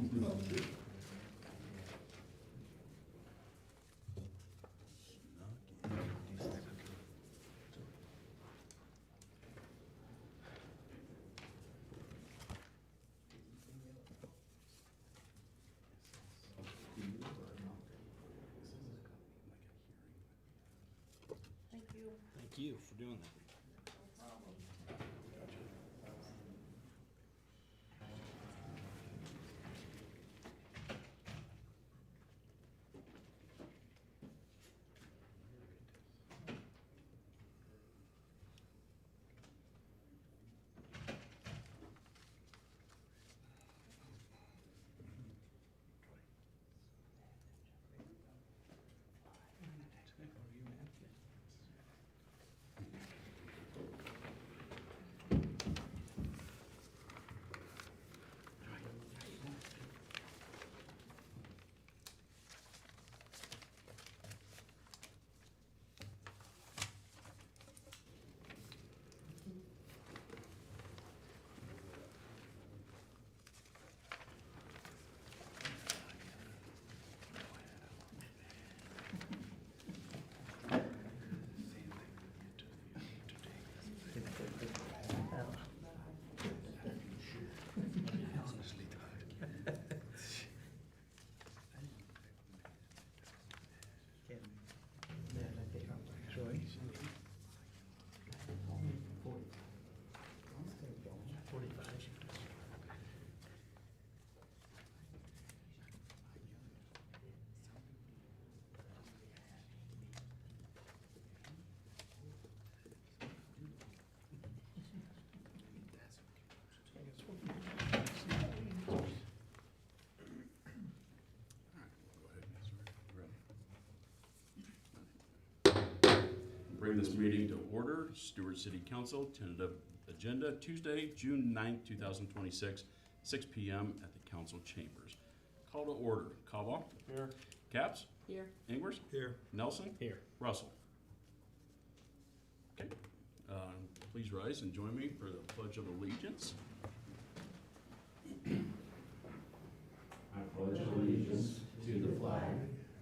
Thank you for doing that. Bring this meeting to order. Stuart City Council, tentative agenda, Tuesday, June 9th, 2026, 6 p.m. at the council chambers. Call to order. Caldwell. Here. Capps. Here. Ingers. Here. Nelson. Here. Russell. Okay. Please rise and join me for the Pledge of Allegiance. I pledge allegiance to the flag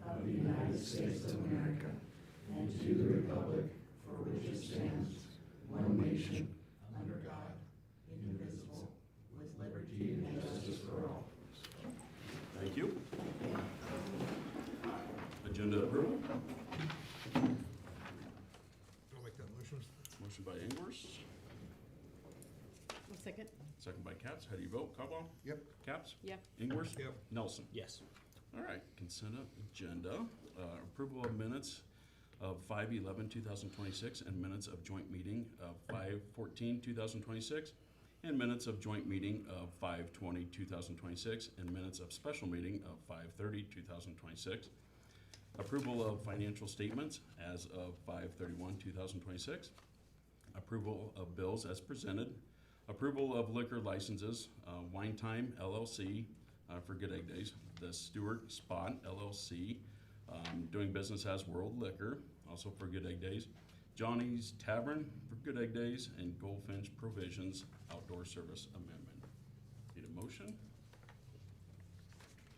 of the United States of America and to the republic for which it stands, one nation, under God, indivisible, with liberty and justice for all. Thank you. Agenda approval. I'll make that motion. Motion by Ingers, One second. second by Capps. How do you vote? Caldwell. Yep. Capps. Yep. Ingers. Yep. Nelson. Yes. All right, consent agenda, approval of minutes of 5/11/2026 and minutes of joint meeting of 5/14/2026 and minutes of joint meeting of 5/20/2026 and minutes of special meeting of 5/30/2026. Approval of financial statements as of 5/31/2026. Approval of bills as presented. Approval of liquor licenses, Wine Time LLC, for Good Egg Days, the Stuart Spot LLC, doing business as World Liquor, also for Good Egg Days, Johnny's Tavern for Good Egg Days, and Goldfinch Provisions Outdoor Service Amendment. Need a motion?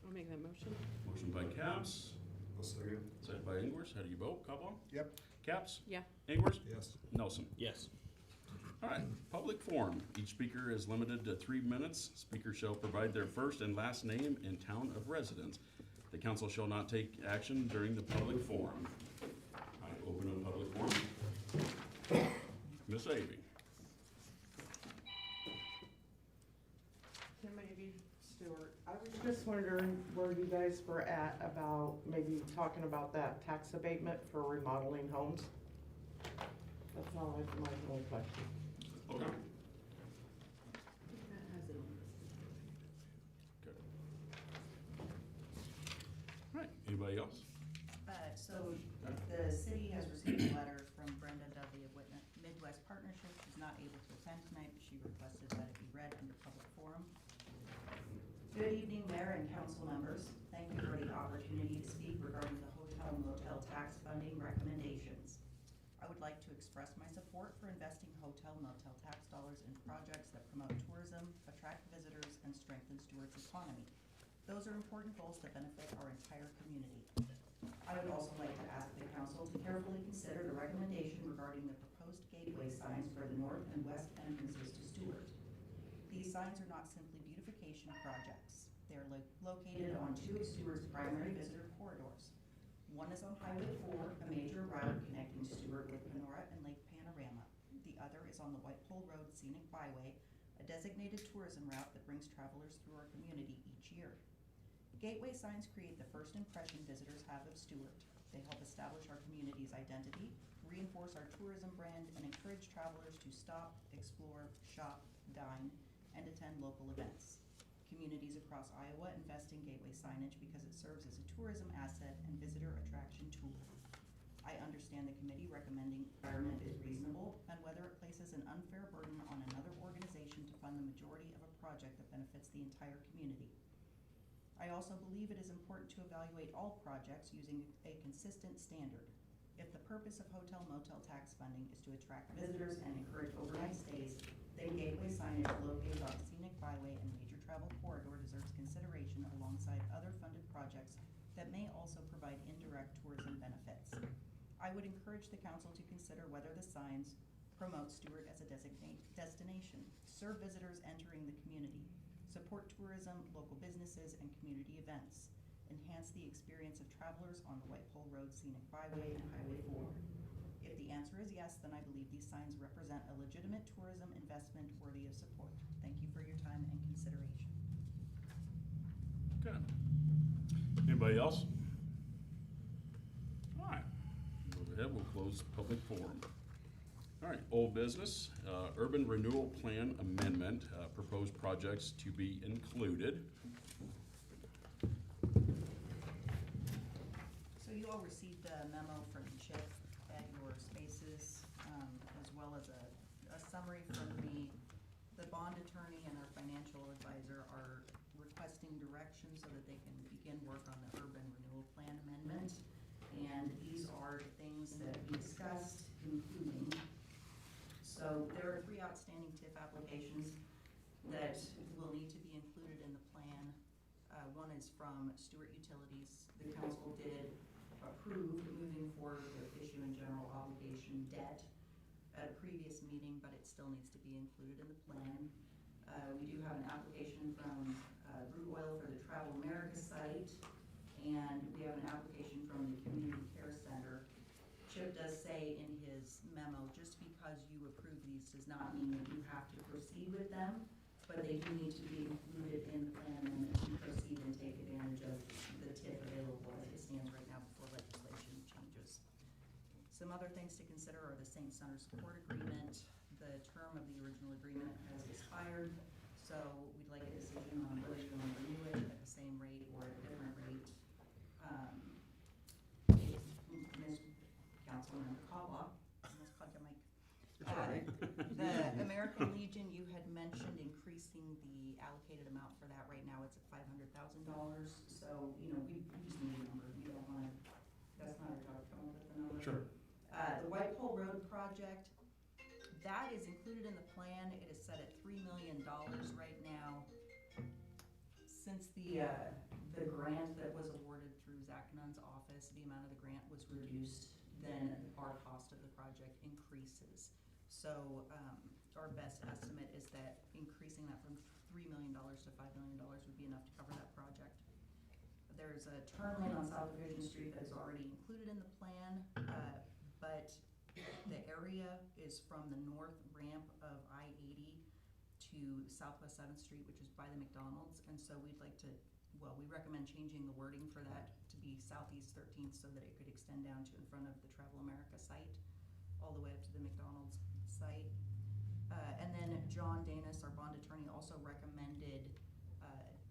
I'll make that motion. Motion by Capps, I'll second. second by Ingers. How do you vote? Caldwell? Yep. Capps? Yeah. Ingers? Yes. Nelson? Yes. All right, public forum. Each speaker is limited to 3 minutes. Speaker shall provide their first and last name and town of residence. The council shall not take action during the public forum. I open a public forum. Miss Avey. Tim, maybe Stuart, I was just wondering where you guys were at about maybe talking about that tax abatement for remodeling homes. That's all I, my only question. Okay. That has it on. Good. All right, anybody else? So the city has received a letter from Brenda Dudley of Midwest Partnership. She's not able to attend tonight, but she requested that it be read under public forum. Good evening, Mayor and council members. Thank you for the opportunity to speak regarding the hotel and motel tax funding recommendations. I would like to express my support for investing hotel and motel tax dollars in projects that promote tourism, attract visitors, and strengthen Stewart's economy. Those are important goals that benefit our entire community. I would also like to ask the council to carefully consider the recommendation regarding the proposed gateway signs for the north and west entrances to Stuart. These signs are not simply beautification projects. They are located on two of Stuart's primary visitor corridors. One is on Highway 4, a major route connecting Stuart with Panora and Lake Panorama. The other is on the White Pole Road Scenic Byway, a designated tourism route that brings travelers through our community each year. Gateway signs create the first impression visitors have of Stuart. They help establish our community's identity, reinforce our tourism brand, and encourage travelers to stop, explore, shop, dine, and attend local events. Communities across Iowa invest in gateway signage because it serves as a tourism asset and visitor attraction tool. I understand the committee recommending requirement is reasonable, and whether it places an unfair burden on another organization to fund the majority of a project that benefits the entire community. I also believe it is important to evaluate all projects using a consistent standard. If the purpose of hotel motel tax funding is to attract visitors and encourage overnight stays, then gateway signage located on a scenic byway and major travel corridor deserves consideration alongside other funded projects that may also provide indirect tourism benefits. I would encourage the council to consider whether the signs promote Stuart as a destination, serve visitors entering the community, support tourism, local businesses, and community events, enhance the experience of travelers on the White Pole Road Scenic Byway and Highway 4. If the answer is yes, then I believe these signs represent a legitimate tourism investment worthy of support. Thank you for your time and consideration. Okay. Anybody else? All right, move ahead, we'll close public forum. All right, old business, urban renewal plan amendment, proposed projects to be included. So you all received a memo from Chip at your spaces, as well as a summary from me. The bond attorney and our financial advisor are requesting direction so that they can begin work on the urban renewal plan amendment. And these are things that we discussed, including, so there are 3 outstanding TIF applications that will need to be included in the plan. One is from Stuart Utilities. The council did approve moving forward with issue and general obligation debt at a previous meeting, but it still needs to be included in the plan. We do have an application from Root Oil for the Travel America site, and we have an application from the Community Care Center. Chip does say in his memo, just because you approve these does not mean that you have to proceed with them, but they do need to be included in the plan amendment to proceed and take advantage of the TIF available as it stands right now before legislation changes. Some other things to consider are the St. Center support agreement. The term of the original agreement has expired, so we'd like a decision on whether you want to renew it at the same rate or at a different rate. Ms. Councilmember Caldwell, almost plugged your mic. The American Legion, you had mentioned increasing the allocated amount for that. Right now it's at $500,000. So, you know, we just need a number. We don't want to, that's not our job to come up with a number. Sure. The White Pole Road project, that is included in the plan. It is set at $3 million right now. Since the grant that was awarded through Zach Nunn's office, the amount of the grant was reduced, then our cost of the project increases. So our best estimate is that increasing that from $3 million to $5 million would be enough to cover that project. There's a turn lane on South Division Street that is already included in the plan, but the area is from the north ramp of I-80 to Southwest 7th Street, which is by the McDonald's, and so we'd like to, well, we recommend changing the wording for that to be Southeast 13th so that it could extend down to in front of the Travel America site, all the way up to the McDonald's site. And then John Danis, our bond attorney, also recommended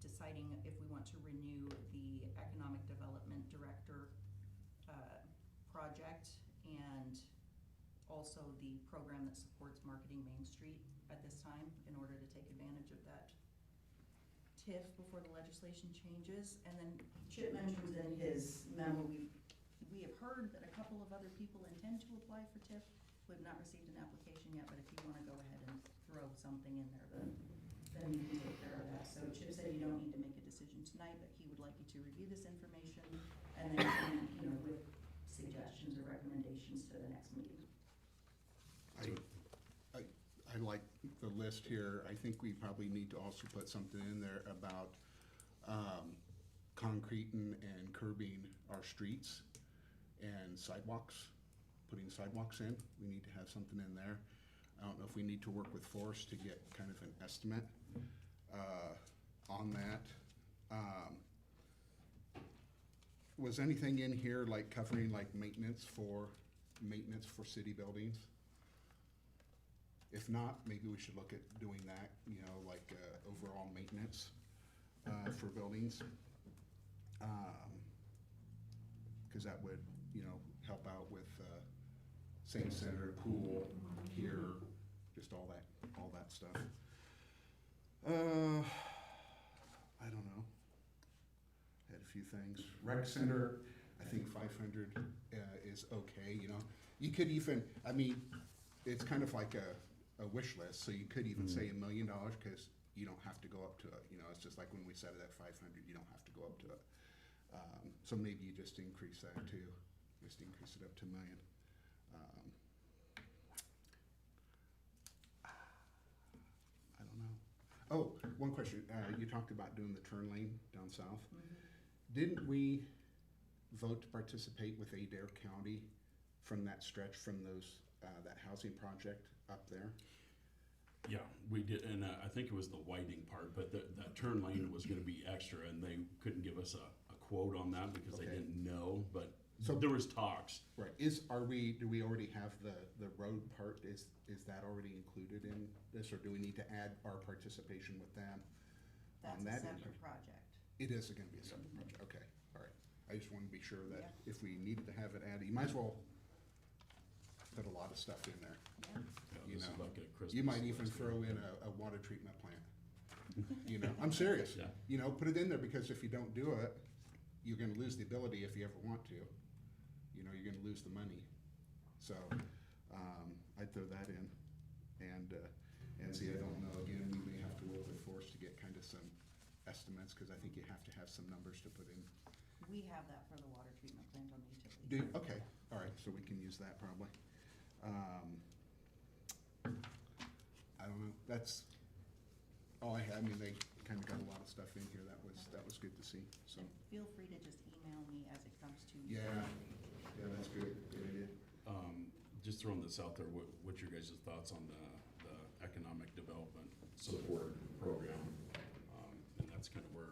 deciding if we want to renew the Economic Development Director project and also the program that supports marketing Main Street at this time in order to take advantage of that TIF before the legislation changes. And then Chip mentions in his memo, we have heard that a couple of other people intend to apply for TIF. We have not received an application yet, but if you want to go ahead and throw something in there, then you can take care of that. So Chip said you don't need to make a decision tonight, tonight, but he would like you to review this information and then, with suggestions or recommendations to the next meeting. I like the list here. I think we probably need to also put something in there about concreting and curbing our streets and sidewalks, putting sidewalks in. We need to have something in there. I don't know if we need to work with Forrest to get kind of an estimate on that. Was anything in here like covering like maintenance for city buildings? If not, maybe we should look at doing that, like overall maintenance for buildings. Cause that would, help out with Saint Center, pool, here, just all that stuff. I don't know. Had a few things. Rec Center, I think 500 is okay, You could even, it's kind of like a wish list, so you could even say $1 million, cause you don't have to go up to it, it's just like when we set it at 500, you don't have to go up to it. So maybe you just increase that too, just increase it up to $1 million. I don't know. Oh, one question, you talked about doing the turn lane down south. Didn't we vote to participate with Adair County from that stretch from those, that housing project up there? Yeah, we did, and I think it was the widening part, but that turn lane was gonna be extra, and they couldn't give us a quote on that because they Okay. didn't know, but So- there was talks. Right, do we already have the road part, is that already included in this, or do we need to add our participation with them? That's on a that separate end? project. It is gonna be a separate project, okay, all right. I just wanna be sure that Yeah. if we needed to have it added, you might as well put a lot of stuff in there. Yeah. This is like a Christmas You might even list. throw in a water treatment plant. I'm serious. Yeah. Put it in there, because if you don't do it, you're gonna lose the ability if you ever want to. You're gonna lose the money. So, I'd throw that in. And see, I don't know, again, we may have to work with Forrest to get kind of some estimates, cause I think you have to have some numbers to put in. We have that for the water treatment plant on the utility. Okay, all right, so we can use that probably. I don't know, that's all I had. They kind of got a lot of stuff in here. That was good to see, so. And feel free to just email me as it comes to you. Yeah, that's good idea. Just throwing this out there, what's your guys' thoughts on the economic development support program? And that's where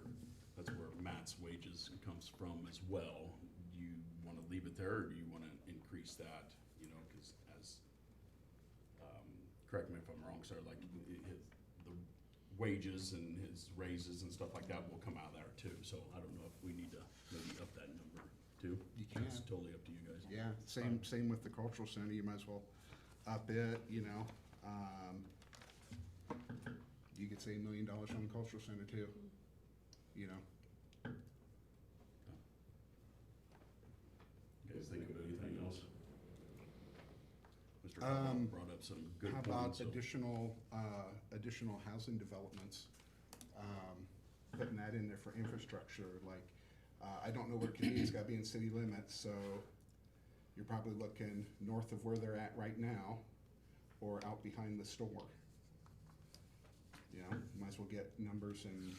Matt's wages comes from as well. Do you wanna leave it there, or do you wanna increase that, cause as, correct me if I'm wrong, sir, like, the wages and his raises and stuff like that will come out of there too, so I don't know if we need to maybe up that number too. You can. It's totally up to you guys. Yeah, same with the cultural center. You might as well up it, You could say $1 million from the cultural center too, You guys think of anything else? Mr. Cobble brought up some good How points. about so- additional housing developments? Putting that in there for infrastructure, like, I don't know where it can be, it's gotta be in city limits, so you're probably looking north of where they're at right now, or out behind the store. Might as well get numbers and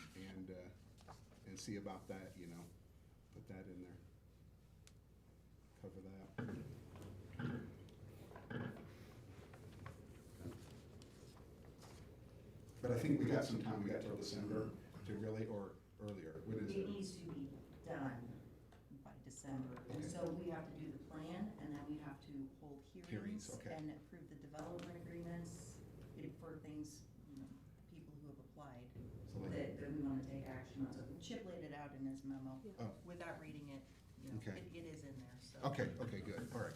see about that, put that in there. Cover that. But I think we got some time, we got till December to really, or earlier, what is It it? needs to be done by December, and Okay. so we have to do the plan, and then we have to hold Hearings, hearings okay. and approve the development agreements for things, people who have applied, So like- that we wanna take action on. So Chip laid it out in his memo, Oh. without reading it, Okay. it is in there, so. Okay, good, all right.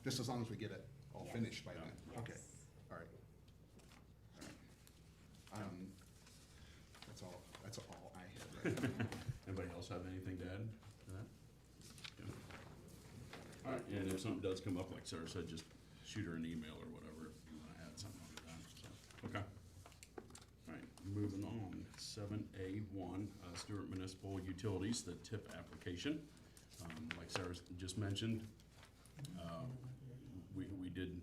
Just as long as we get it all Yes. finished by then, okay, Yes. all right. That's all I had. Anybody else have anything to add to that? Okay. All right, and if something does come up, like Sarah said, just shoot her an email or whatever if you wanna add something to that, so, okay. All right, moving on, 7A1, Stuart Municipal Utilities, the TIP application. Like Sarah just mentioned, we did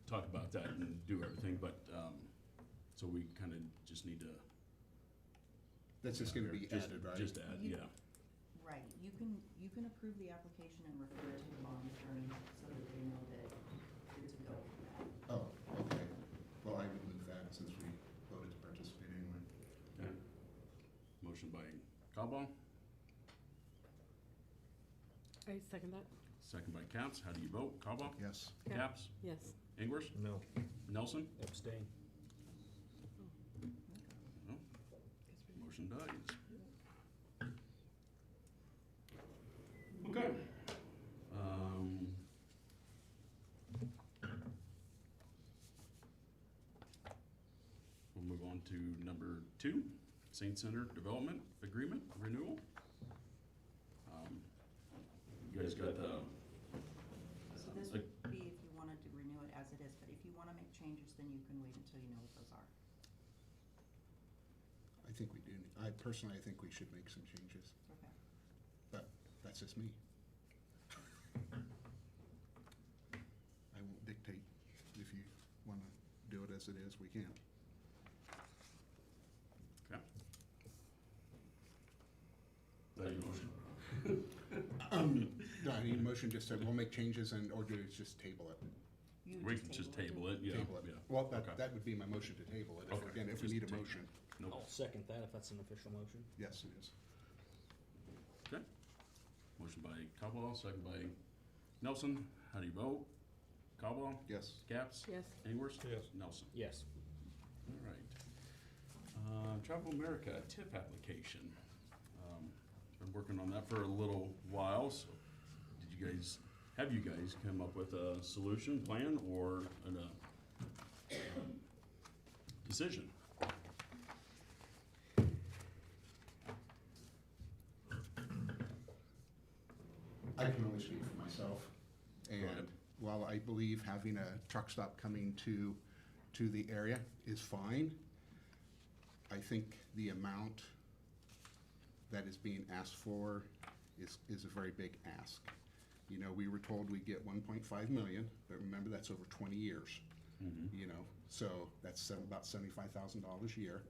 talk about that and do everything, but, so we kind of just need to. That's just gonna be Just- added, right? Just add, You- yeah. Right, you can approve the application and refer it to the bond attorney so that they know that you're to go with that. Oh, okay. Well, I would move that since we voted to participate anyway. Okay. Motion by Cobble, I second that. second by Caps. How do you vote? Cobble? Yes. Cap. Caps? Yes. Ingers? No. Nelson? Abstain. No. Motion dies. Okay. We'll move on to number 2, Saint Center Development Agreement Renewal. You guys got the, So this would be if you wanted to renew it as it is, but if you wanna make changes, then you can wait until you know what those are. I think we do. I personally, I think we should make some changes, Okay. but that's just me. I won't dictate. If you wanna do it as it is, we can. okay. Is that your motion? Do I need a motion just to, we'll make changes and, or do we just table it? You We can just table it, yeah. Table it. Yeah. Well, Okay. that would be my motion to table it, if, Okay, again, if we just need a table. motion. Nope. I'll second that if that's an official motion. Yes, it is. Okay. Motion by Cobble, second by Nelson. How do you vote? Cobble? Yes. Caps? Yes. Ingers? Yes. Nelson? Yes. All right. Travel America TIP application. Been working on that for a little while, so have you guys come up with a solution, plan, or a decision? I can only speak for myself. ahead. And while I believe having a truck stop coming to the area is fine, I think the amount that is being asked for is a very big ask. You know, we were told we'd get 1.5 million, but remember, that's over 20 years. You know, so that's about $75,000 a year.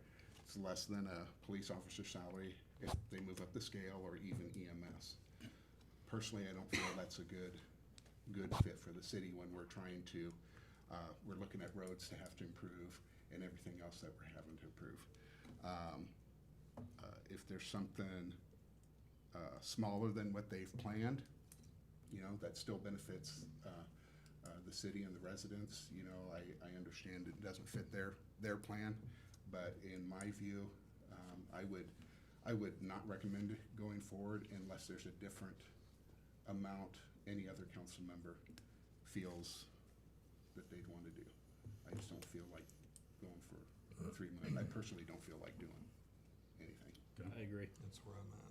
It's less than a police officer's salary if they move up the scale, or even EMS. Personally, I don't feel that's a good fit for the city when we're trying to, we're looking at roads to have to improve and everything else that we're having to improve. If there's something smaller than what they've planned, you know, that still benefits the city and the residents, you know, I understand it doesn't fit their plan, but in my view, I would not recommend it going forward unless there's a different amount any other council member feels that they'd want to do. I just don't feel like going for 3 million. I personally don't feel like doing anything. I agree. That's where I'm at.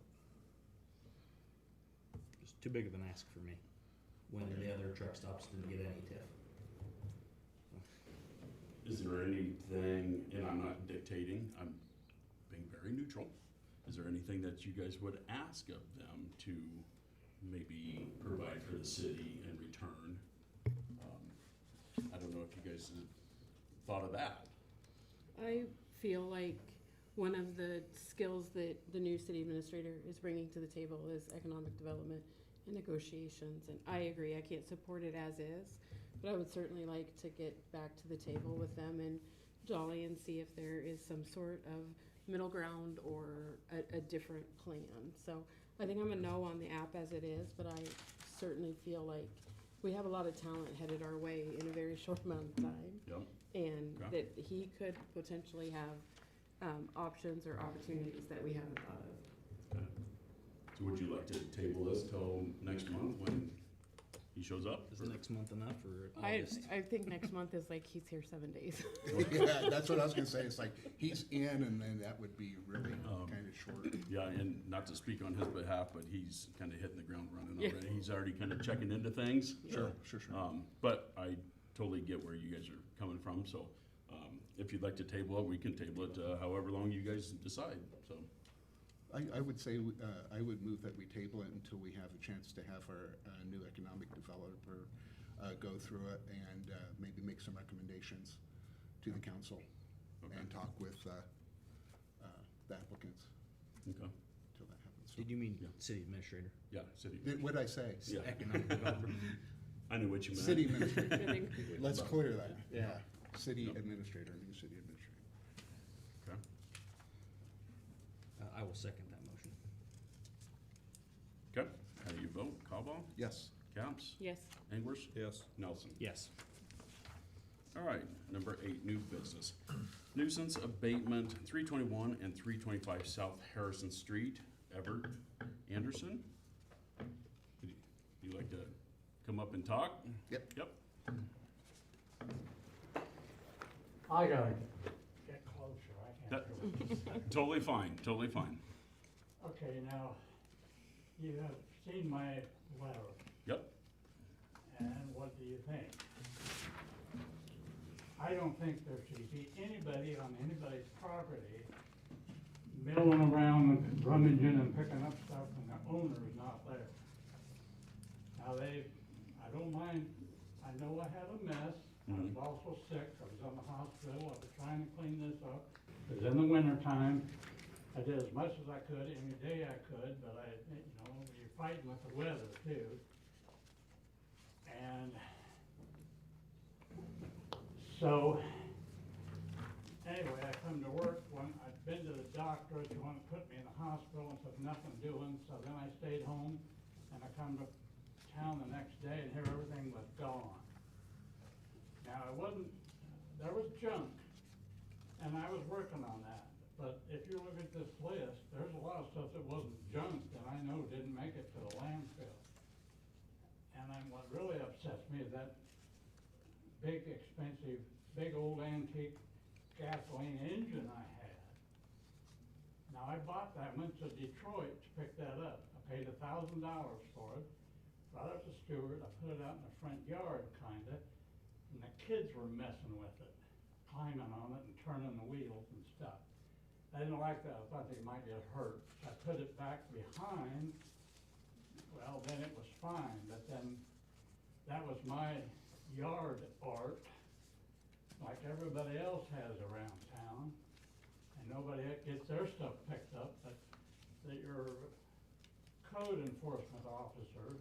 It's too big of an ask for me, when the other truck stops didn't get any TIF. Is there anything, and I'm not dictating, I'm being very neutral, is there anything that you guys would ask of them to maybe provide for the city in return? I don't know if you guys have thought of that. I feel like one of the skills that the new city administrator is bringing to the table is economic development and negotiations. And I agree, I can't support it as is, but I would certainly like to get back to the table with them and Dolly and see if there is some sort of middle ground or a different plan. So I think I'm a no on the app as it is, but I certainly feel like we have a lot of talent headed our way in a very short amount of time. Yep. And Okay. that he could potentially have options or opportunities that we haven't thought of. Okay. So would you like to table this till next month when he shows up? Is next month enough, or I August? think next month is like he's here 7 days. Yeah, that's what I was gonna say. It's like, he's in, and then that would be really kind of short. Yeah, and not to speak on his behalf, but he's kind of hitting the ground running Yeah. already. He's already kind of checking into things. Sure. But I totally get where you guys are coming from, so if you'd like to table it, we can table it however long you guys decide, so. I would say, I would move that we table it until we have a chance to have our new economic developer go through it and maybe make some recommendations to the council Okay. and talk with the applicants Okay, until that happens. Did you mean Yeah. city administrator? yeah, city. What'd I say? Yeah. Economic developer. I knew what you meant. City administrator. I think Let's clear that, yeah. City Yep. administrator, new city administrator. Okay. I will second that motion. Okay, how do you vote? Cobal, Yes. Caps, yes. English, Yes. Nelson. Yes. All right, number 8, new business. Nuisance abatement, 321 and 325 South Harrison Street, Everett Anderson. Would you like to come up and talk? Yep. Yep. I gotta get closer, I can't That- do it. Totally fine, totally fine. Okay, now, you have seen my letter, Yep, and what do you think? I don't think there should be anybody on anybody's property milling around and rummaging and picking up stuff when the owner's not there. Now I don't mind, I know I had a mess, I was also sick, I was in the hospital, I was trying to clean this up. It was in the winter time, I did as much as I could, any day I could, but you're fighting with the weather too. And so, anyway, I come to work, I'd been to the doctor, they wanted to put me in the hospital and said nothing doing, so then I stayed home, and I come to town the next day and here everything was gone. Now, there was junk, and I was working on that, but if you look at this list, there's a lot of stuff that wasn't junk that I know didn't make it to the landfill. And then what really upsets me is that big, expensive, big old antique gasoline engine I had. Now, I bought that, went to Detroit to pick that up. I paid $1,000 for it, brought it to Stuart, I put it out in the front yard, kinda, and the kids were messing with it, climbing on it and turning the wheels and stuff. I didn't like that, I thought they might get hurt. I put it back behind, well, then it was fine, but then that was my yard art, like everybody else has around town, and nobody gets their stuff picked up, but that your code enforcement officer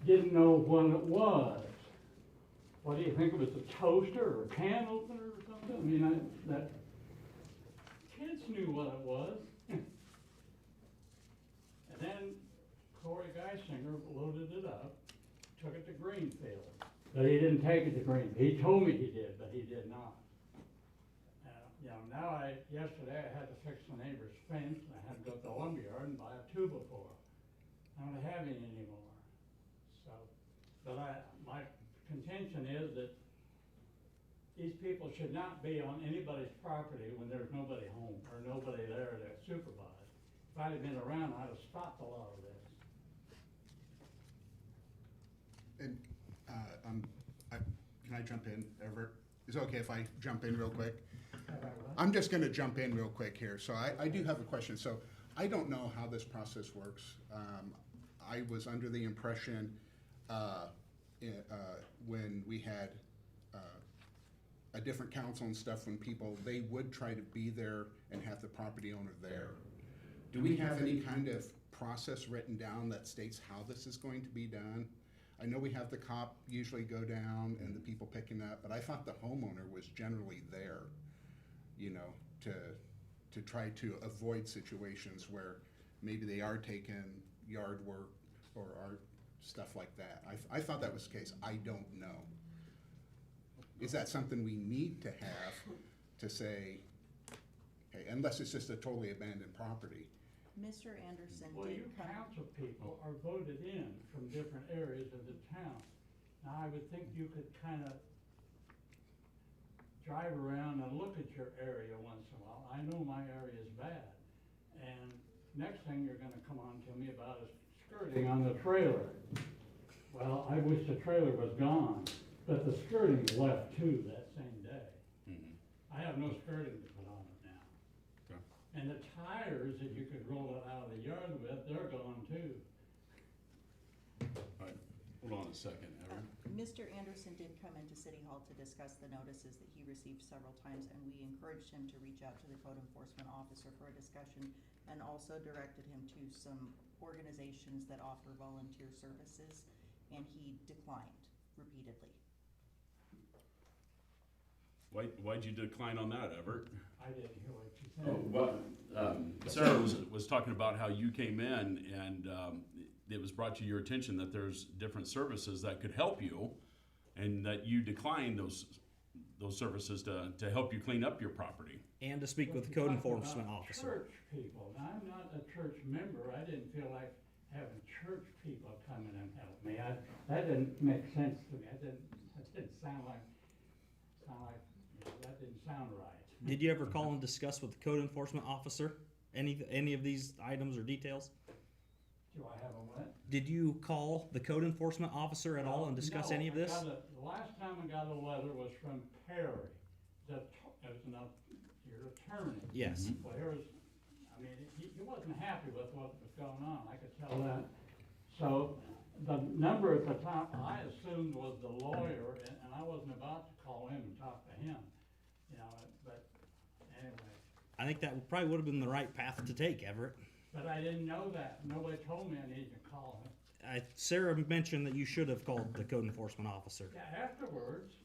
didn't know what it was. What do you think, it was a toaster or a can opener or something? I mean, that kids knew what it was. And then Corey Geisinger loaded it up, took it to Greenfield. But he didn't take it to Greenfield. He told me he did, but he did not. Yesterday I had to fix the neighbor's fence, and I had to go to the lumberyard and buy a 2x4. I don't have any anymore. So, but my contention is that these people should not be on anybody's property when there's nobody home or nobody there to supervise. If I'd have been around, I'd have stopped a lot of this. And, can I jump in, Everett? Is it okay if I jump in real quick? I'm just gonna jump in real quick here. So I do have a question. So I don't know how this process works. I was under the impression, when we had, a different council and stuff, when people, they would try to be there and have the property owner there. Do we have any kind of process written down that states how this is going to be done? I know we have the cop usually go down and the people picking up, but I thought the homeowner was generally there, to try to avoid situations where maybe they are taking yard work or art, stuff like that. I thought that was the case. I don't know. Is that something we need to have to say, hey, unless it's just a totally abandoned property? Mr. Anderson Well, you did come. council people are voted in from different areas of the town. Now, I would think you could kind of drive around and look at your area once in a while. I know my area is bad. And next thing you're gonna come on to me about is skirting on the trailer. Well, I wish the trailer was gone, but the skirting left too that same day. Mhm. I have no skirting to put on it now. Okay. And the tires that you could roll it out of the yard with, they're gone too. All right, hold on a second, Evan. Mr. Anderson did come into City Hall to discuss the notices that he received several times, and we encouraged him to reach out to the code enforcement officer for a discussion, and also directed him to some organizations that offer volunteer services, and he declined repeatedly. Why'd you decline on that, Everett? I didn't hear what you said. Oh, well, Sarah was talking about how you came in and, it was brought to your attention that there's different services that could help you and that you declined those services to help you clean up your property. And to speak But with the you code talked enforcement about officer. Church people, now I'm not a church member, I didn't feel like having church people come in and help me, that didn't make sense to me, that didn't sound like, that didn't sound right. Did you ever call and discuss with the code enforcement officer any of these items or details? Do I have a what? Did you call the code enforcement officer at all and discuss any of this? No, the last time I got a letter was from Perry, it was your attorney. Yes. Well, I mean, he wasn't happy with what was going on, I could tell that. So, the number at the top, I assumed was the lawyer, and I wasn't about to call him and talk to him, you know, but anyway. I think that probably would have been the right path to take, Everett. But I didn't know that, nobody told me I needed to call him. Sarah mentioned that you should have called the code enforcement officer. Yeah, afterwards,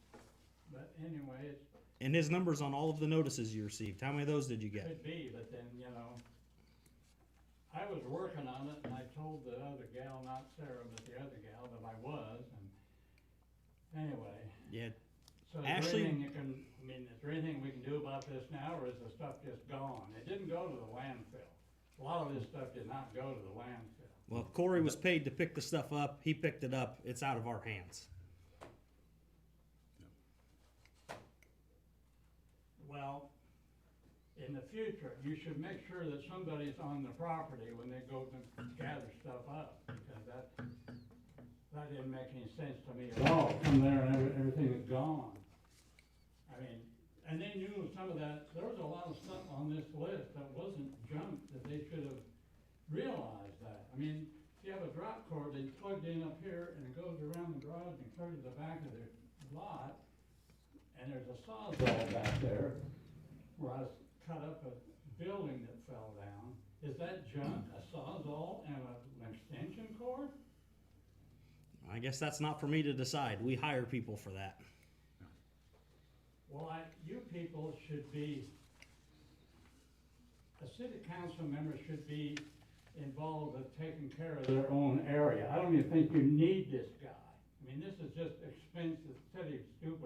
but anyway, it And his number's on all of the notices you received. How many of those did you get? could be, but then, you know, I was working on it, and I told the other gal, not Sarah, but the other gal, that I was, and anyway. Yeah. So is Ashley- there anything is there anything we can do about this now, or is the stuff just gone? It didn't go to the landfill. A lot of this stuff did not go to the landfill. Well, Corey was paid to pick the stuff up. He picked it up. It's out of our hands. Well, in the future, you should make sure that somebody's on the property when they go to gather stuff up, because that didn't make any sense to me at all. Come there and everything is gone. I mean, and they knew some of that, there was a lot of stuff on this list that wasn't junk, that they should have realized that. I mean, if you have a drop cord that's plugged in up here and it goes around the garage and clear to the back of the lot, and there's a sawzall back there where I cut up a building that fell down. Is that junk, a sawzall and an extension cord? I guess that's not for me to decide. We hire people for that. Well, you people should be, a city council member should be involved with taking care of their own area. I don't even think you need this guy. I mean, this is just expense the city of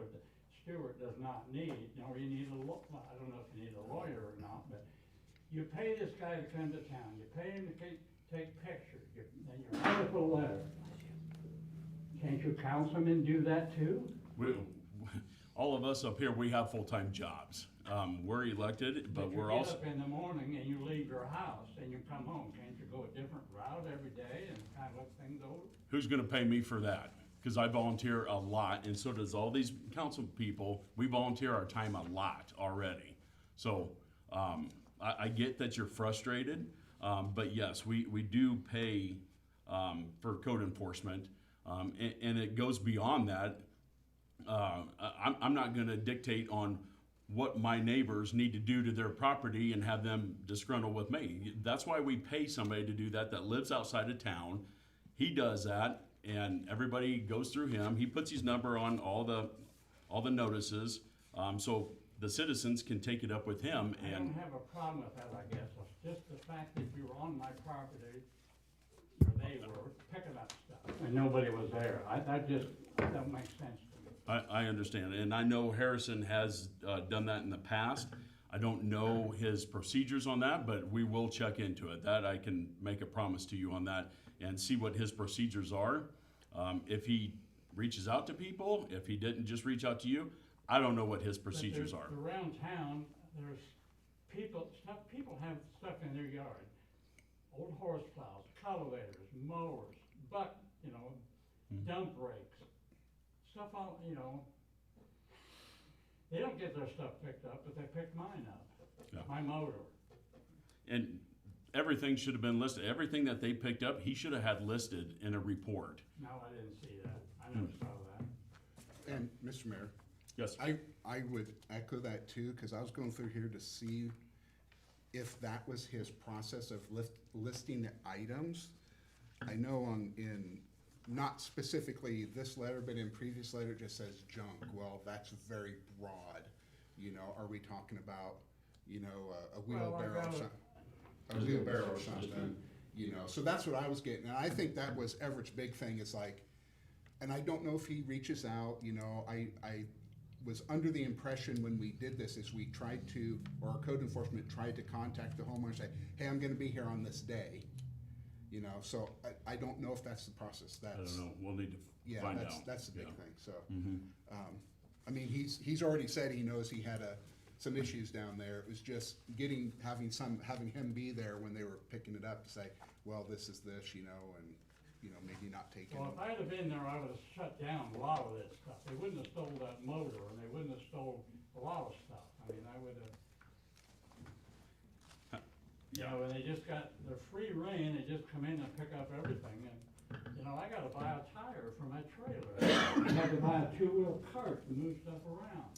Stuart does not need. You need I don't know if you need a lawyer or not, but you pay this guy to come to town. You pay him to take pictures, then you write up a letter. Can't you councilmen do that too? All of us up here, we have full-time jobs. We're elected, but we're you also, get up in the morning and you leave your house and you come home, can't you go a different route every day and kind of look things over? who's gonna pay me for that? Because I volunteer a lot, and so does all these council people. We volunteer our time a lot already. So, I get that you're frustrated, but yes, we do pay, for code enforcement. And it goes beyond that. I'm not gonna dictate on what my neighbors need to do to their property and have them disgruntled with me. That's why we pay somebody to do that lives outside of town. He does that, and everybody goes through him. He puts his number on all the notices, so the citizens can take it up with him. I And don't have a problem with that, I guess. It's just the fact that you were on my property, or they were, picking up stuff, and nobody was there. That don't make sense to me. I understand, and I know Harrison has done that in the past. I don't know his procedures on that, but we will check into it. That I can make a promise to you on that and see what his procedures are. If he reaches out to people, if he didn't just reach out to you, I don't know what his procedures are. Around town, there's people have stuff in their yard. Old horse plows, cultivators, mowers, dump rakes. Stuff all, They don't get their stuff picked up, but they pick mine up, Yeah. my motor. And everything should have been listed. Everything that they picked up, he should have had listed in a report. No, I didn't see that. I never saw that. And, Mr. Mayor, Yes. I would echo that too, because I was going through here to see if that was his process of listing the items. I know not specifically this letter, but in previous letter, it just says junk. Well, that's very broad. You know, are we talking about, you know, a Well, I wheelbarrow or got it. something? A wheelbarrow or something, you know, so that's what I was getting, and I think that was Everett's big thing, is like, and I don't know if he reaches out, you know, I was under the impression when we did this, is we tried to, or our code enforcement tried to contact the homeowner and say, hey, I'm gonna be here on this day. You know, so I don't know if that's the process, I that's, don't know. We'll need to yeah, find out. that's the big Yeah. thing, so. Mhm. I mean, he's already said he knows he had some issues down there. It was just having him be there when they were picking it up to say, well, this is this, you know, and, you know, maybe not taking. Well, if I'd have been there, I would have shut down a lot of that stuff. They wouldn't have stole that motor, and they wouldn't have stole a lot of stuff. I mean, I would have. You know, and they just got their free reign, they just come in and pick up everything, and, you know, I gotta buy a tire for my trailer. I had to buy a two-wheel cart to move stuff around.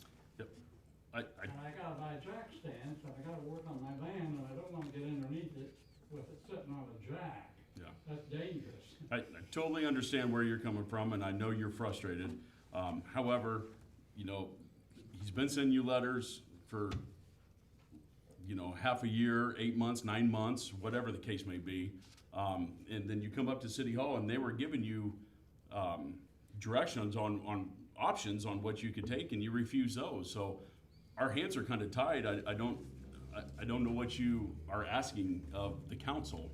I, And I gotta buy a jack stand, so I gotta work on my van, and I don't wanna get underneath it with it sitting on a jack. yeah. That's dangerous. I totally understand where you're coming from, and I know you're frustrated. However, you know, he's been sending you letters for, you know, half a year, 8 months, 9 months, whatever the case may be. And then you come up to City Hall and they were giving you directions on options on what you could take, and you refuse those. So our hands are kind of tied. I don't know what you are asking of the council.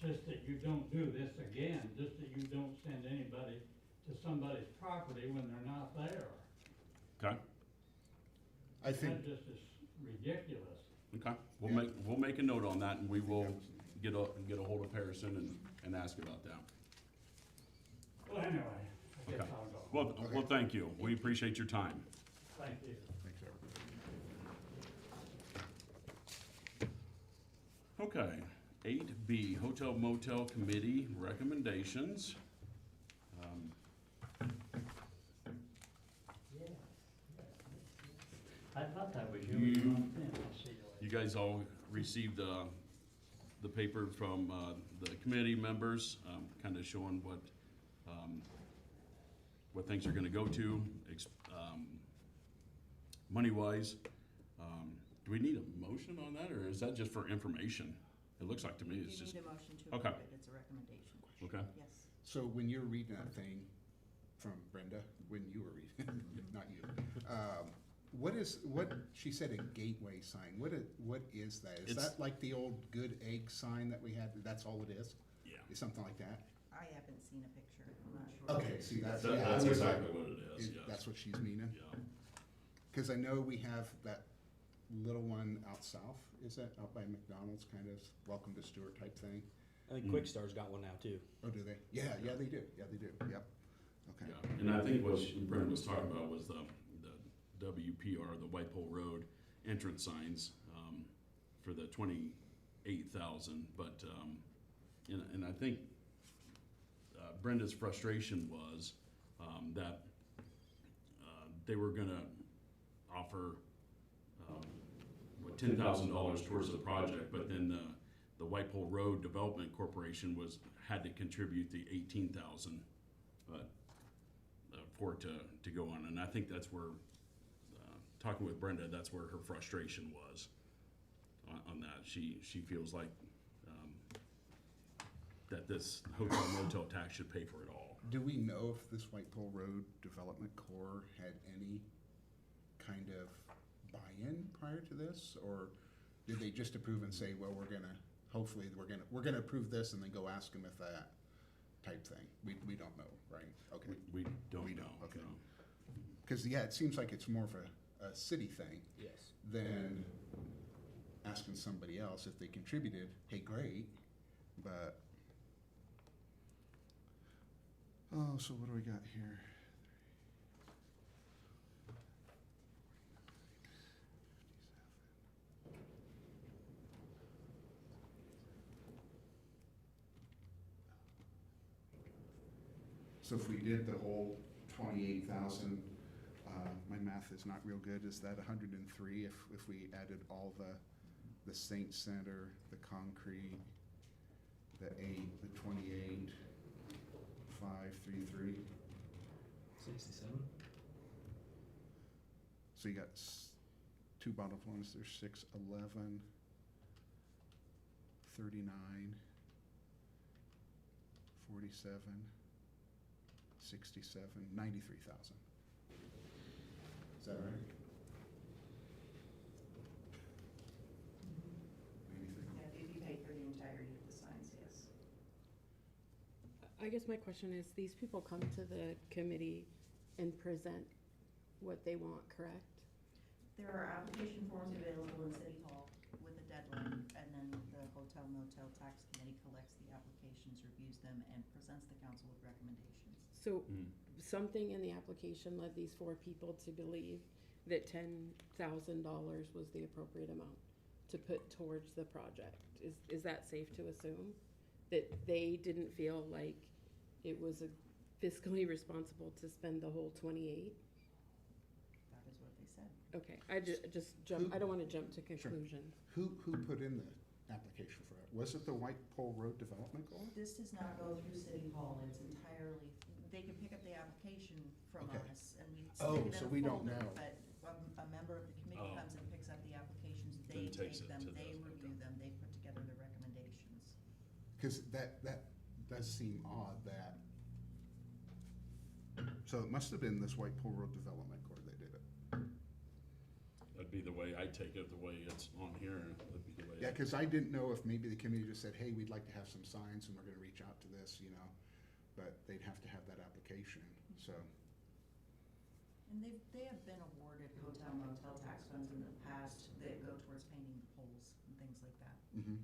Just that you don't do this again, just that you don't send anybody to somebody's property when they're not there. Okay? I think, That just is ridiculous. Okay, Yeah. we'll make a note on that, and we will get a hold of Harrison and ask about that. Well, anyway, I guess Okay. I'll go. Well, thank you. We appreciate your time. Thank you. thanks, Everett. Okay, 8B, Hotel Motel Committee recommendations. I thought that was You- You guys all received the paper from the committee members, kind of showing what things are gonna go to, money-wise. Do we need a motion on that, or is that just for information? It looks like to me You it's just, need a motion to Okay. approve it, it's a recommendation. okay. Yes. So when you're reading that thing from Brenda, when you were reading, not you, what, she said a gateway sign, what is that? Is It's- that like the old good egg sign that we had, that's all it is? Yeah. Is something like that? I haven't seen a picture, I'm not sure. Okay, see, that's. That- yeah, That's I was exactly like, what it is, yes. That's what she's meaning? Yeah. Cause I know we have that little one out south, is that out by McDonald's, kind of welcome to Stuart type thing? I think Quick Star's got one now too. Oh, do they? Yeah, they do, yep, okay. Yeah, and I think what Brendan was talking about was the WPR, the White Pole Road entrance signs, for the 28,000, but, and I think Brenda's frustration was, that, they were gonna offer, $10,000 towards the project, but then the White Pole Road Development Corporation had to contribute the 18,000, for it to go on, and I think that's where, talking with Brenda, that's where her frustration was on that. She feels like, that this hotel motel tax should pay for it all. Do we know if this White Pole Road Development Corps had any kind of buy-in prior to this? Or did they just approve and say, well, hopefully we're gonna approve this and then go ask them if that type thing? We don't know, right? Okay. We don't We know. don't, okay. no. Cause yeah, it seems like it's more of a city thing Yes. than asking somebody else if they contributed, hey, great, but. Oh, so what do we got here? So if we did the whole 28,000, my math is not real good, is that 103 if we added all the Saint Center, the concrete, the 8, the 28, 533. 67? So you got two bottle ones, there's 6, 11, 39, 47, 67, 93,000. Is that right? 93. Yeah, if you pay for the entirety of the signs, yes. I guess my question is, these people come to the committee and present what they want, correct? There are application forms available in City Hall with a deadline, and then the Hotel Motel Tax Committee collects the applications, reviews them, and presents the council with recommendations. So something in the application led these 4 people to believe that $10,000 was the appropriate amount to put towards the project. Is that safe to assume? That they didn't feel like it was fiscally responsible to spend the whole 28? That is what they said. Okay, I just jump, I don't wanna jump to conclusions. Who put in the application for it? Was it the White Pole Road Development Corps? This does not go through City Hall, it's entirely, they can pick up the application from Okay. us, and we Oh, stick it so in we a don't folder, know. but a member of the committee Oh. comes and picks up the applications, Then they takes take it them, to they the- review them, they put together the recommendations. Because that does seem odd that, so it must have been this White Pole Road Development Corps that did it. That'd be the way I take it, the way it's on here, that'd be the way. Yeah, because I didn't know if maybe the committee just said, hey, we'd like to have some signs and we're gonna reach out to this, you know, but they'd have to have that application, so. And they have been awarded hotel motel tax funds in the past that go towards painting the poles and things like that. Mhm.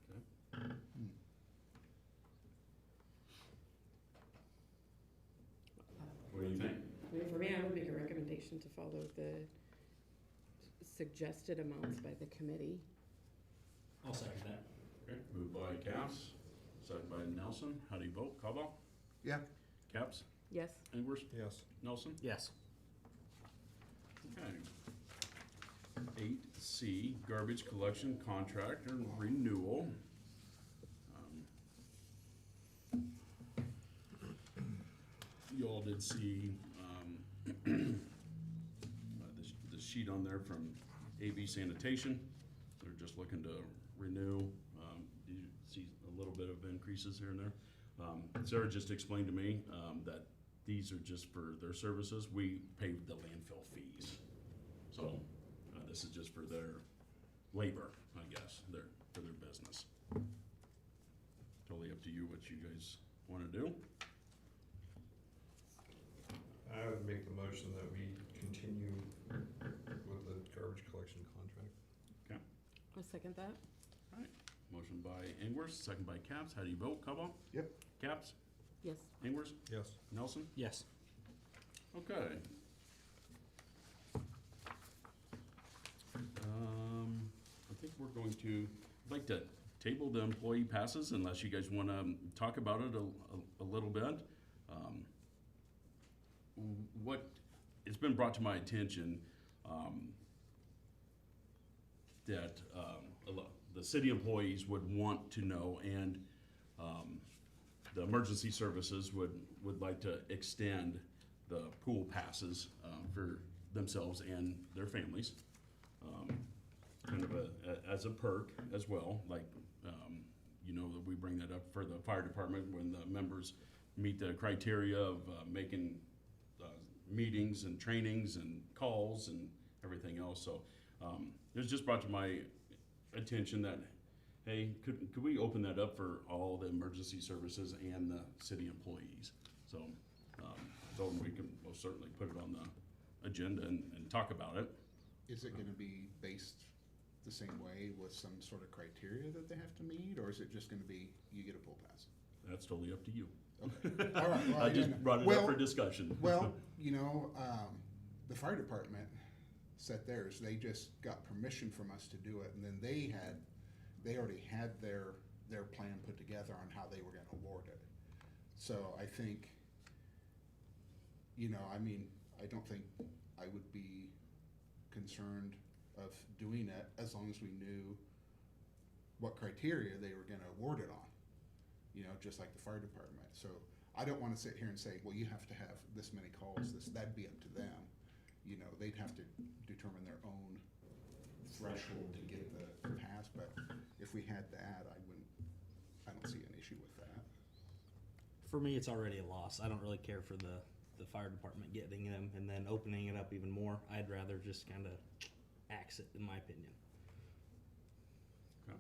Okay. Hmm. What do you think? I mean, for me, I would make a recommendation to follow the suggested amounts by the committee. I'll second that. Okay, moved by Caps, second by Nelson. How do you vote? Cobal? Yeah, Caps? Yes? Ingers? Yes. Nelson? Yes. Okay. 8C, garbage collection contract and renewal. You all did see, the sheet on there from AB Sanitation. They're just looking to renew. You see a little bit of increases here and there. Sarah just explained to me, that these are just for their services. We pay the landfill fees. So, this is just for their labor, I guess, for their business. Totally up to you what you guys wanna do. I would make the motion that we continue with the garbage collection contract. Okay, I'll second that. alright. Motion by Ingers, second by Caps. How do you vote, Cobal? yep. Caps? Yes. Ingers? Yes. Nelson? Yes. Okay. I think we're going to, I'd like to table the employee passes unless you guys wanna talk about it a little bit. What, it's been brought to my attention, that, the city employees would want to know, and, the emergency services would like to extend the pool passes, for themselves and their families. Kind of as a perk as well, like, you know, that we bring that up for the fire department when the members meet the criteria of, making, meetings and trainings and calls and everything else, so, it was just brought to my attention that, hey, could we open that up for all the emergency services and the city employees? So, I told them we can most certainly put it on the agenda and talk about it. Is it gonna be based the same way with some sort of criteria that they have to meet, or is it just gonna be, you get a pool pass? That's totally up to you. Okay, all right, well, I just yeah, brought it up well- for discussion. Well, you know, the fire department set theirs, they just got permission from us to do it, and then they already had their their plan put together on how they were gonna award it. So I think, you know, I mean, I don't think I would be concerned of doing it as long as we knew what criteria they were gonna award it on, you know, just like the fire department. So I don't wanna sit here and say, well, you have to have this many calls, that'd be up to them. You know, they'd have to determine their own threshold to get the pass, but if we had that, I don't see an issue with that. For me, it's already a loss. I don't really care for the fire department getting them and then opening it up even more. I'd rather just kind of axe it, in my opinion. Okay.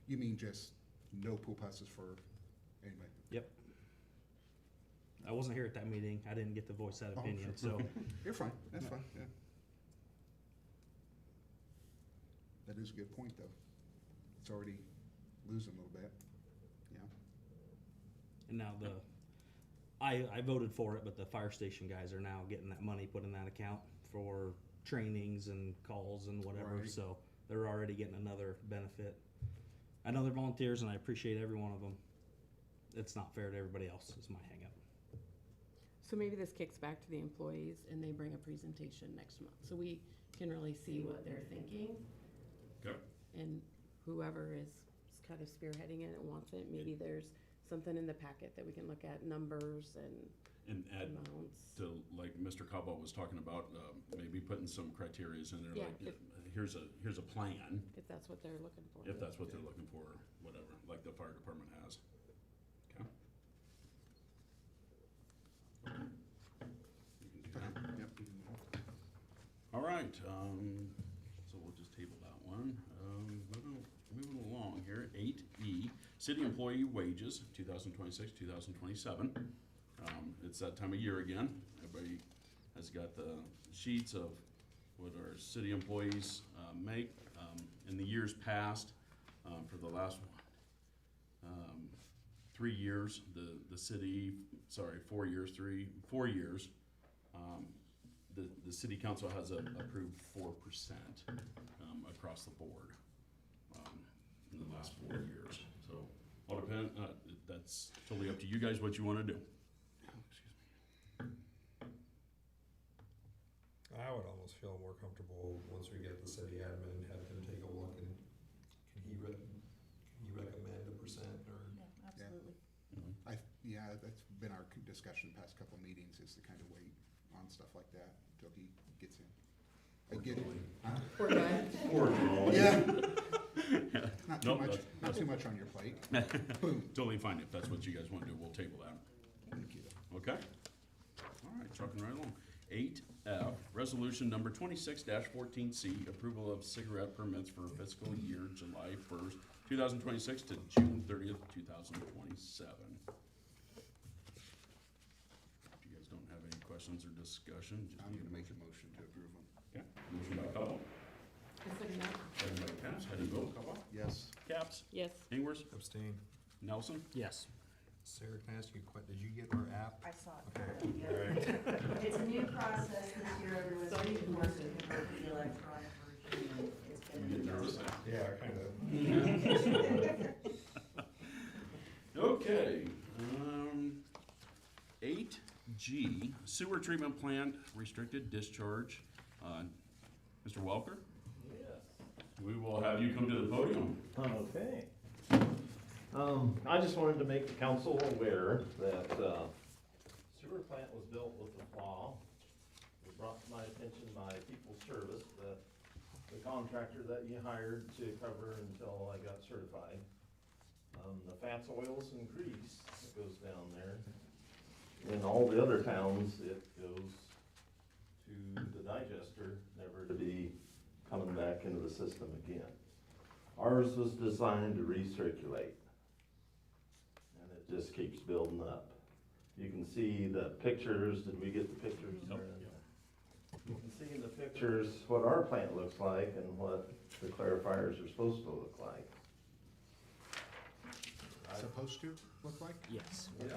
You mean just no pool passes for anybody? Yep. I wasn't here at that meeting. I didn't get to voice that Oh, opinion, sure. so You're fine, that's fine, yeah. That is a good point, though. It's already losing a little bit, yeah. and now I voted for it, but the fire station guys are now getting that money put in that account for trainings and calls and whatever, Right. so they're already getting another benefit. I know they're volunteers and I appreciate every one of them. It's not fair to everybody else, is my hang up. So maybe this kicks back to the employees and they bring a presentation next month, so we can really see what they're thinking. Okay. And whoever is kind of spearheading it and wants it, maybe there's something in the packet that we can look at, numbers and And add amounts. to, like Mr. Cabo was talking about, maybe putting some criterias in there, Yeah, like, here's a plan, If that's what they're looking for. if that's what they're looking for, or whatever, like the fire department has. Okay? You can do that. Yep. All right, so we'll just table that one. Moving along here, 8E, city employee wages, 2026, 2027. It's that time of year again. Everybody has got the sheets of what our city employees make. In the years past, for the last 3 years, the city, sorry, 4 years, 4 years, the city council has approved 4% across the board in the last 4 years. So, all depend, that's totally up to you guys what you wanna do. I would almost feel more comfortable once we get the city admin, have him take a look and can he recommend a percent or? Yeah, absolutely. Yeah, that's been our discussion the past couple meetings, is to kind of wait on stuff like that until he gets in. I get it. Poor guy. Poor Joel. Yeah. Not too Nope, much, that's- not too much on your plate. Boom. Totally fine, if that's what you guys wanna do, we'll table that. Thank you. Okay? All right, trucking right along. 8F, resolution number 26-14C, approval of cigarette permits for fiscal year July 1st, 2026 to June 30th, 2027. If you guys don't have any questions or discussion, just I'm need gonna a make motion. a motion to approve them. Okay, motion by Cobble, I second that. second by Caps, how do you vote, Cobble? Yes. Caps, Yes. Ingers, Abstain. Nelson? Yes. Sarah, can I ask you a did you get our app? I saw it. Okay. Yeah. It's a new process this year, there was a course to convert to the electronic version, and it's been. You get nervous? Yeah, kinda. Okay, 8G, sewer treatment plant restricted discharge. Mr. Welker, Yes. we will have you come to the podium. Okay. I just wanted to make the council aware that, sewer plant was built with a flaw. It was brought to my attention by People's Service that the contractor that you hired to cover until I got certified, the fats, oils, and grease that goes down there. In all the other towns, it goes to the digester, never to be coming back into the system again. Ours was designed to recirculate, and it just keeps building up. You can see the pictures, did we get the pictures? Yep. You can see in the pictures what our plant looks like and what the clarifiers are supposed to look like. Supposed to look like? Yes. Yeah.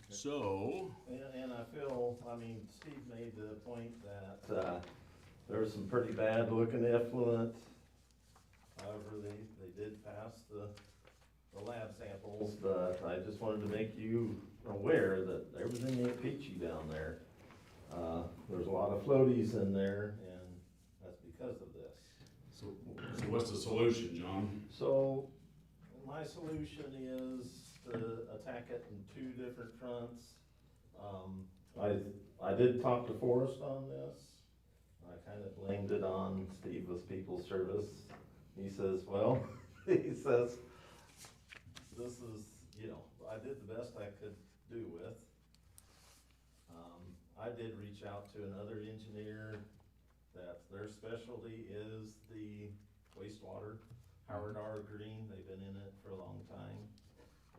So, And I feel, I mean, Steve made the point that, There was some pretty bad looking effluent. However, they did pass the lab samples, but I just wanted to make you aware that everything ain't peachy down there. There's a lot of floaties in there, and that's because of this. So what's the solution, John? So, my solution is to attack it in two different fronts. I did talk to Forrest on this. I kind of blamed it on Steve with People's Service. He says, well, he says, this is, I did the best I could do with. I did reach out to another engineer that their specialty is the wastewater, Howard R. Green. They've been in it for a long time.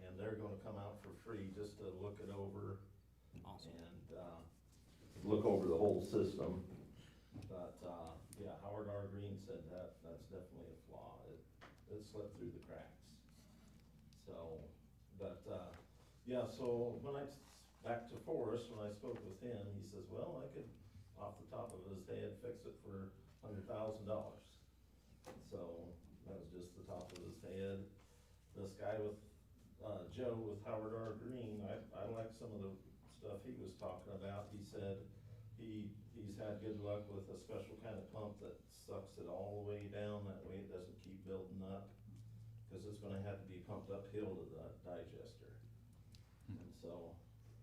And they're gonna come out for free just to look it over. Awesome. And, look over the whole system. But, yeah, Howard R. Green said that's definitely a flaw. It slipped through the cracks. So, but, yeah, so back to Forrest, when I spoke with him, he says, well, I could, off the top of his head, fix it for $100,000. So, that was just the top of his head. This guy with, Joe with Howard R. Green, I like some of the stuff he was talking about. He said he's had good luck with a special kind of pump that sucks it all the way down, that way it doesn't keep building up, because it's gonna have to be pumped uphill to the digester. And so,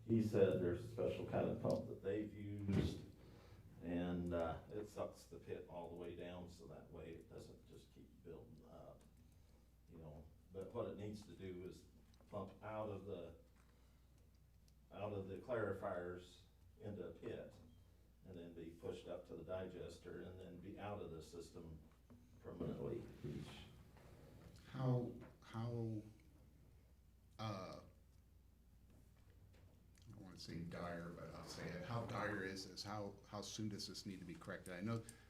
he said there's a special kind of pump that they've used, and, it sucks the pit all the way down, so that way it doesn't just keep building up, But what it needs to do is pump out of the clarifiers into a pit, and then be pushed up to the digester, and then be out of the system permanently. I don't wanna say dire, but I'll say it, how dire is this? How soon does this need to be corrected?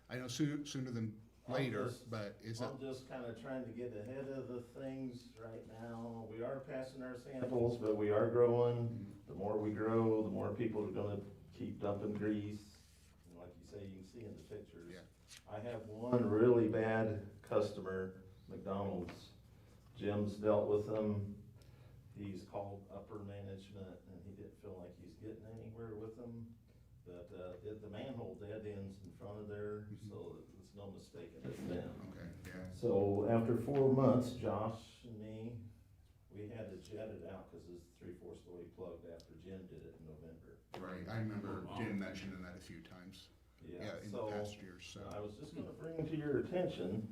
I know sooner than later, but is it? I'm just kinda trying to get ahead of the things right now. We are passing our samples, but we are growing. The more we grow, the more people are gonna keep dumping grease. And like you say, you can see in the pictures. Yeah. I have one really bad customer, McDonald's. Jim's dealt with them. He's called upper management, and he didn't feel like he's getting anywhere with them. But, the manhole dead ends in front of there, so it's no mistaking it's them. Okay, yeah. So after 4 months, Josh and me, we had to jet it out because it's 3/4 the way plugged after Jim did it in November. Right, I remember Jim mentioning that a few times. Yeah, in the So past years, so. I was just gonna bring to your attention,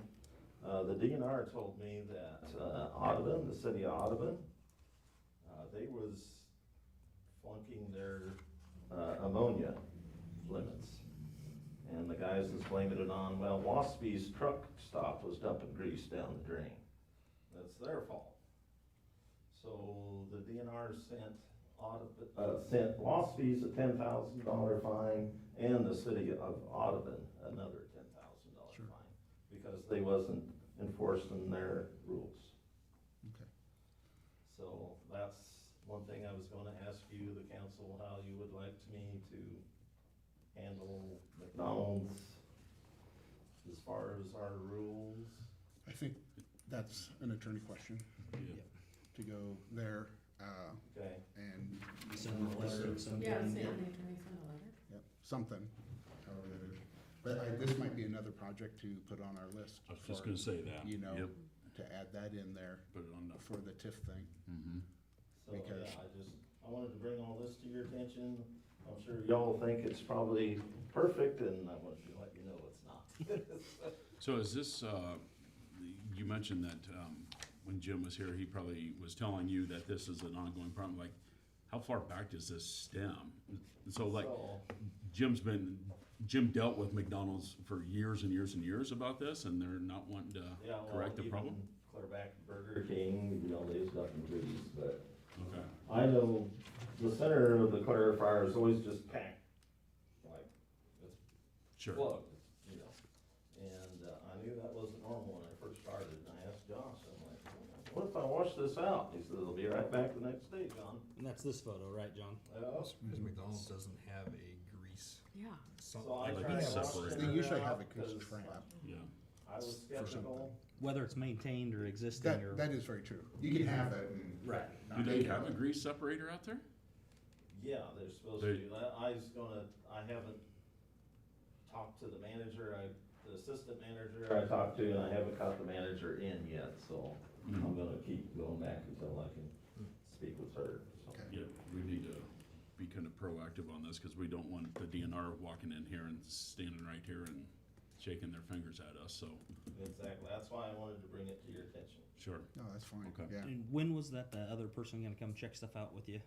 the DNR told me that, Audubon, the city of Audubon, they was flunking their, ammonia limits. And the guys was blaming it on, well, Waspy's truck stop was dumping grease down the drain. That's their fault. So the DNR sent Waspy's a $10,000 fine, and the city of Audubon another $10,000 Sure. fine, because they wasn't enforcing their rules. Okay. So that's one thing I was gonna ask you, the council, how you would like me to handle McDonald's as far as our rules. I think that's an attorney question Yeah. to go there, Okay, and. Send a letter of some Yeah, kind. say, the attorney sent a letter. Yep, something, however that is. But this might be another project to put on our list. I was just for, gonna say that. You know, Yep. to add that in there Put it on the. for the TIF thing. Mm-hmm. so yeah, Because- I wanted to bring all this to your attention. I'm sure y'all think it's probably perfect, and I wanted to let you know it's not. So is this, you mentioned that, when Jim was here, he probably was telling you that this is an ongoing problem, like, how far back does this stem? So like, So, Jim dealt with McDonald's for years and years and years about this, and they're not wanting to yeah, well, correct the problem? even clear back to Burger King, they was dumping grease, but Okay. I know the center of the clarifier is always just packed, like, it's Sure. plugged, And I knew that wasn't normal when I first started, and I asked Josh, I'm like, what if I wash this out? He said, it'll be right back the next day, John. And that's this photo, right, John? Well, Because McDonald's doesn't have a grease Yeah. Some- So I Like tried a to separator. They usually have a because case trap. Yeah. I was skeptical. Whether it's maintained or existing or. That is very true. You can have it and. Right. Do they have a grease separator out there? Yeah, they're supposed They- to. I haven't talked to the manager, the assistant manager I talked to, and I haven't got the manager in yet, so I'm gonna keep going back until I can speak with her, so. Okay. Yeah, we need to be kind of proactive on this, because we don't want the DNR walking in here and standing right here and shaking their fingers at us, so, Exactly, that's why I wanted to bring it to your attention. sure. No, that's fine, Okay. yeah. And when was that the other person gonna come check stuff out with you?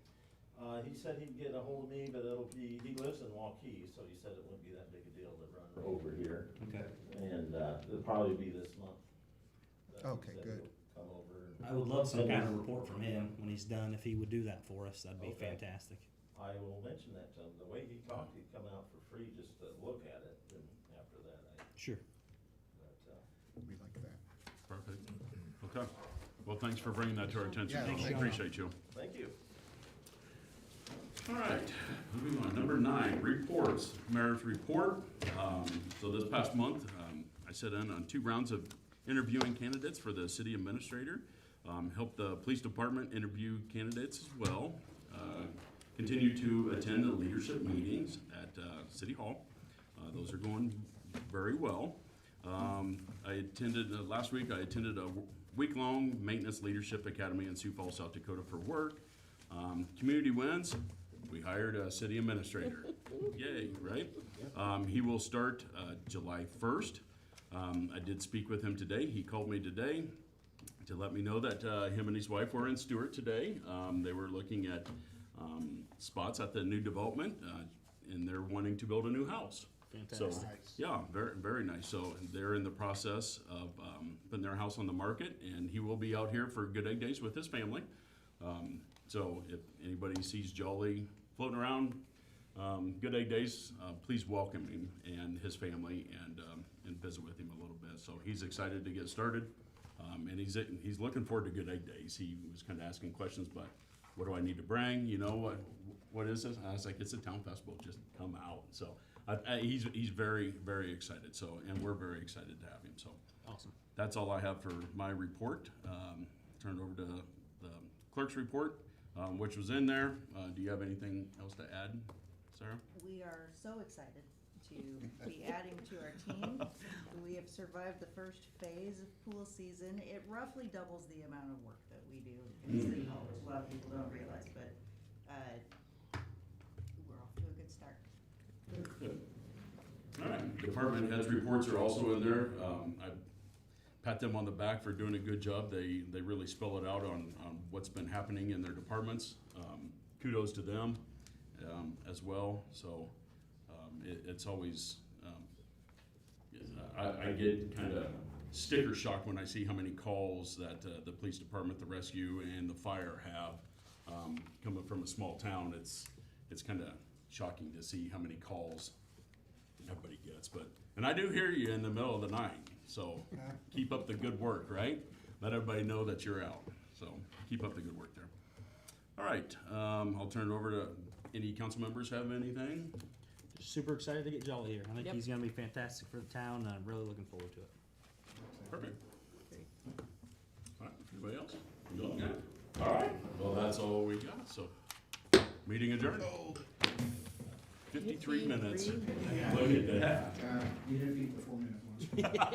He said he'd get a hold of me, but he lives in Waukee, so he said it wouldn't be that big a deal to run over here. Okay. And, it'll probably be this month. that he Okay, said good. he'll Come over. and- I would love some kind of report from him when he's done, if he would do that for us, that'd be Okay. fantastic. I will mention that to him. The way he talked, he'd come out for free just to look at it, and after that, Sure. We like that. Perfect. Okay. Well, thanks for bringing that to our attention. Yeah, Thanks, thank you. appreciate you. thank you. All right, moving on. Number 9, reports. Mayor's report. So this past month, I sat in on 2 rounds of interviewing candidates for the city administrator. Helped the police department interview candidates as well. Continue to attend the leadership meetings at City Hall. Those are going very well. I attended, last week, I attended a week-long maintenance leadership academy in Sioux Falls, South Dakota for work. Community wins, we hired a city administrator. Yay, right? He will start July 1st. I did speak with him today. He called me today to let me know that him and his wife were in Stuart today. They were looking at spots at the new development, and they're wanting to build a new house. So, Fantastic. yeah, very, very nice. So they're in the process of putting their house on the market, and he will be out here for Good Egg Days with his family. So if anybody sees Jolly floating around Good Egg Days, please welcome him and his family and visit with him a little bit. So he's excited to get started, and he's looking forward to Good Egg Days. He was kind of asking questions, but what do I need to bring? You know, what is this? I was like, it's a town festival, just come out. So he's very, very excited. So, and we're very excited to have him. So Awesome. that's all I have for my report. Turn it over to the clerk's report, which was in there. Do you have anything else to add, Sarah? We are so excited to be adding to our team. We have survived the first phase of pool season. It roughly doubles the amount of work that we do in City Hall, which a lot of people don't realize, but we're off to a good start. Good. All right, department heads' reports are also in there. I pat them on the back for doing a good job. They really spell it out on what's been happening in their departments. Kudos to them as well. So it's always, I get kind of sticker shock when I see how many calls that the police department, the rescue, and the fire have coming from a small town. It's kind of shocking to see how many calls everybody gets, and I do hear you in the middle of the night, so keep up the good work, right? Let everybody know that you're out, so keep up the good work there. All right, I'll turn it over to any council members have anything? Just super excited to get Jolly here. I think Yep. he's gonna be fantastic for the town, and I'm really looking forward to it. Perfect. All right, anybody else? You all good? All right, well, that's all we got, so, meeting adjourned. 53 minutes. Look at that. You didn't beat the 4-minute one.